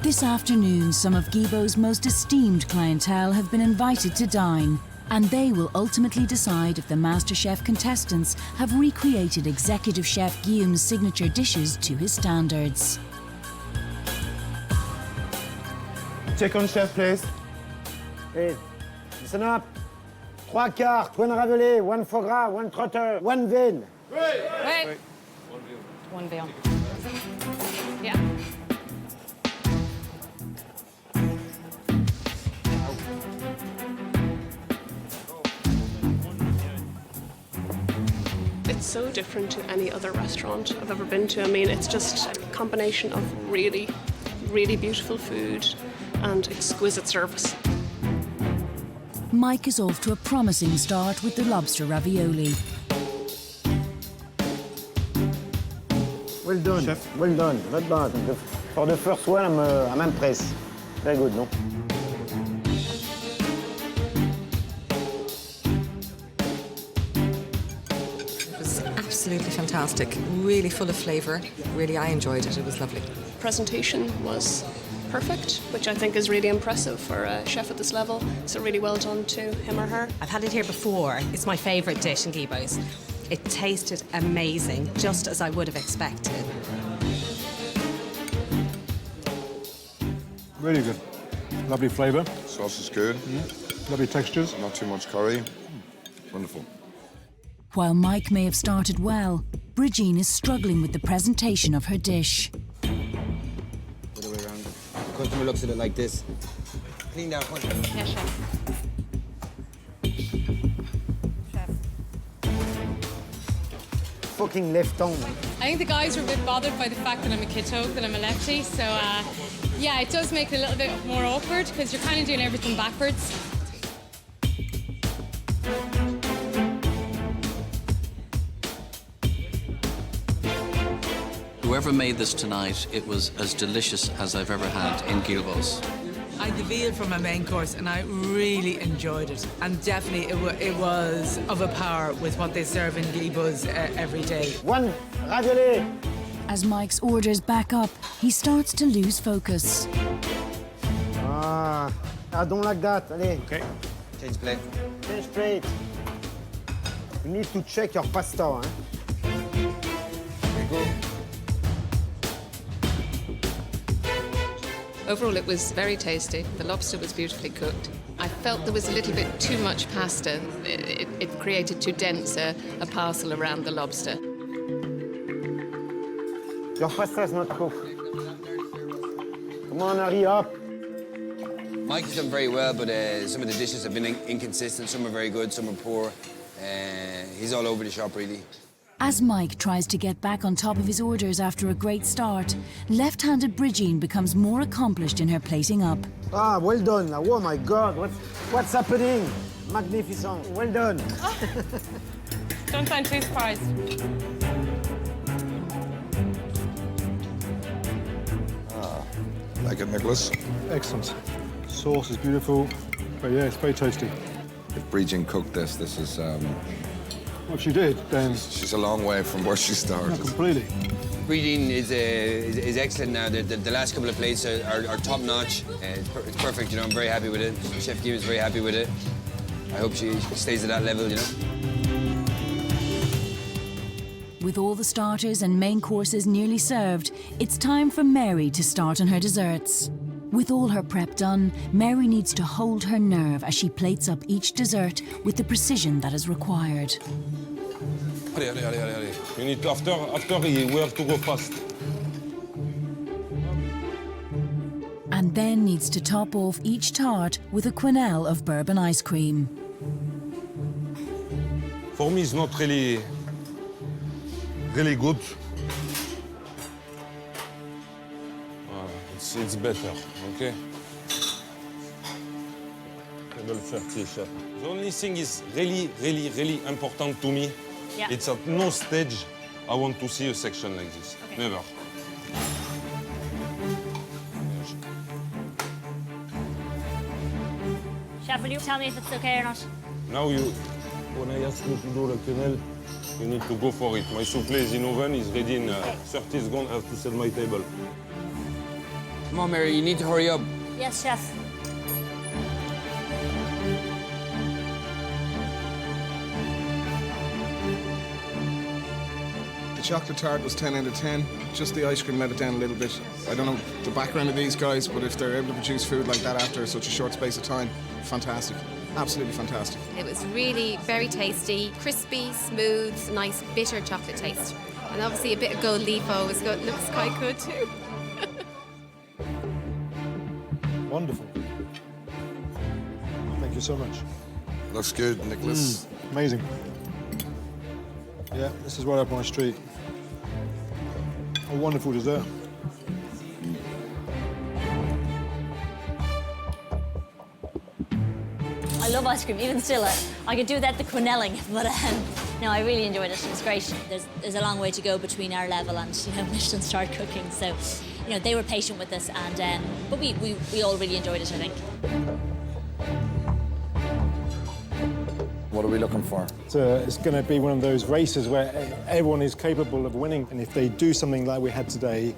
This afternoon, some of Guibault's most esteemed clientele have been invited to dine, and they will ultimately decide if the MasterChef contestants have recreated Executive Chef Guillaume's signature dishes to his standards. Check on chef, please. Hey, listen up. 3 quarts, 1 ravelé, 1 foie gras, 1 trotter, 1 veine. Wait. One veal. Yeah. It's so different to any other restaurant I've ever been to. I mean, it's just a combination of really, really beautiful food and exquisite service. Mike is off to a promising start with the lobster ravioli. Well done, Chef. well done, not bad. For the first one, I'm impressed. Very good, no? It was absolutely fantastic, really full of flavour. Really, I enjoyed it. It was lovely. Presentation was perfect, which I think is really impressive for a chef at this level. So really well done to him or her. I've had it here before. It's my favourite dish in Guibault's. It tasted amazing, just as I would have expected. Really good. Lovely flavour. Sauce is good. Lovely textures. Not too much curry. Wonderful. While Mike may have started well, Brigitte is struggling with the presentation of her dish. Other way around. The customer looks at it like this. Clean that one. Yeah, chef. Fucking left tongue. I think the guys were a bit bothered by the fact that I'm a kiddo, that I'm a lefty, so yeah, it does make it a little bit more awkward because you're kind of doing everything backwards. Whoever made this tonight, it was as delicious as I've ever had in Guibault's. I had the veal from my main course and I really enjoyed it. And definitely it was of a par with what they serve in Guibault's every day. 1 ravioli. As Mike's orders back up, he starts to lose focus. Ah, I don't like that. Allez. Okay. Change plate. Change plate. You need to check your pasta, hein? There you go. Overall, it was very tasty. The lobster was beautifully cooked. I felt there was a little bit too much pasta. It created too dense a parcel around the lobster. Your pasta is not cooked. Come on, hurry up. Mike has done very well, but some of the dishes have been inconsistent. Some are very good, some are poor. He's all over the shop, really. As Mike tries to get back on top of his orders after a great start, left-handed Brigitte becomes more accomplished in her plating up. Ah, well done. Oh my God, what's happening? Magnificent. Well done. Don't sound too surprised. Like it, Nicholas? Excellent. Sauce is beautiful. But yeah, it's very tasty. If Brigitte cooked this is... What she did, then... She's a long way from where she started. Not completely. Breeding is excellent now. The last couple of plates are top notch. It's perfect, you know. I'm very happy with it. Chef Guillaume is very happy with it. I hope she stays at that level, you know. With all the starters and main courses nearly served, it's time for Mary to start on her desserts. With all her prep done, Mary needs to hold her nerve as she plates up each dessert with the precision that is required. Allez. You need to, after we have to go fast. And then needs to top off each tart with a quenelle of bourbon ice cream. For me, it's not really good. It's better, okay? Table 30, chef. The only thing is really important to me. Yeah. It's at no stage I want to see a section like this. Okay. Never. Chef, will you tell me if it's okay or not? Now when I ask you to do the quenelle, you need to go for it. My soufflé is in oven, it's ready in 30 seconds. I have to set my table. Come on, Mary, you need to hurry up. Yes, chef. The chocolate tart was 10 out of 10. Just the ice cream let it down a little bit. I don't know the background of these guys, but if they're able to produce food like that after such a short space of time, fantastic. Absolutely fantastic. It was really very tasty, crispy, smooth, nice bitter chocolate taste. And obviously a bit of gold leaf always looks quite good too. Wonderful. Thank you so much. Looks good, Nicholas. Amazing. Yeah, this is right up my street. A wonderful dessert. I love ice cream, even still. I could do that the quenelling, but no, I really enjoyed it. It was great. There's a long way to go between our level and Michelin starred cooking. So, they were patient with us, and but we all really enjoyed it, I think. What are we looking for? It's going to be one of those races where everyone is capable of winning, and if they do something like we had today,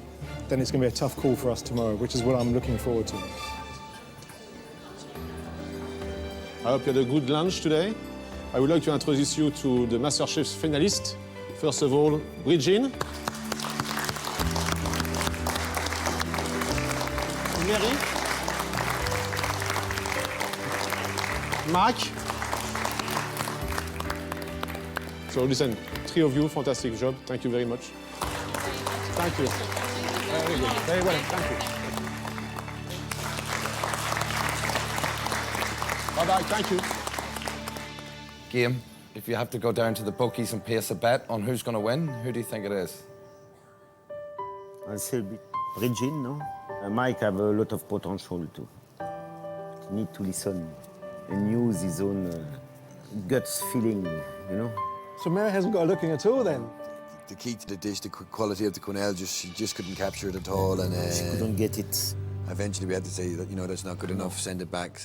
then it's going to be a tough call for us tomorrow, which is what I'm looking forward to. I hope you had a good lunch today. I would like to introduce you to the MasterChef finalists. First of all, Bridgin. Mary. Mark. So listen, three of you, fantastic job. Thank you very much. Thank you. Very good. Very well, thank you. Bye-bye, thank you. Game, if you have to go down to the bookies and place a bet on who's going to win, who do you think it is? I'll say Bridget, no? Mike have a lot of potential too. Need to listen and use his own guts feeling, So Mary hasn't got a looking at all then? The key to the dish, the quality of the quenelle, she just couldn't capture it at all. And she couldn't get it. Eventually we had to say that, that's not good enough, send it back.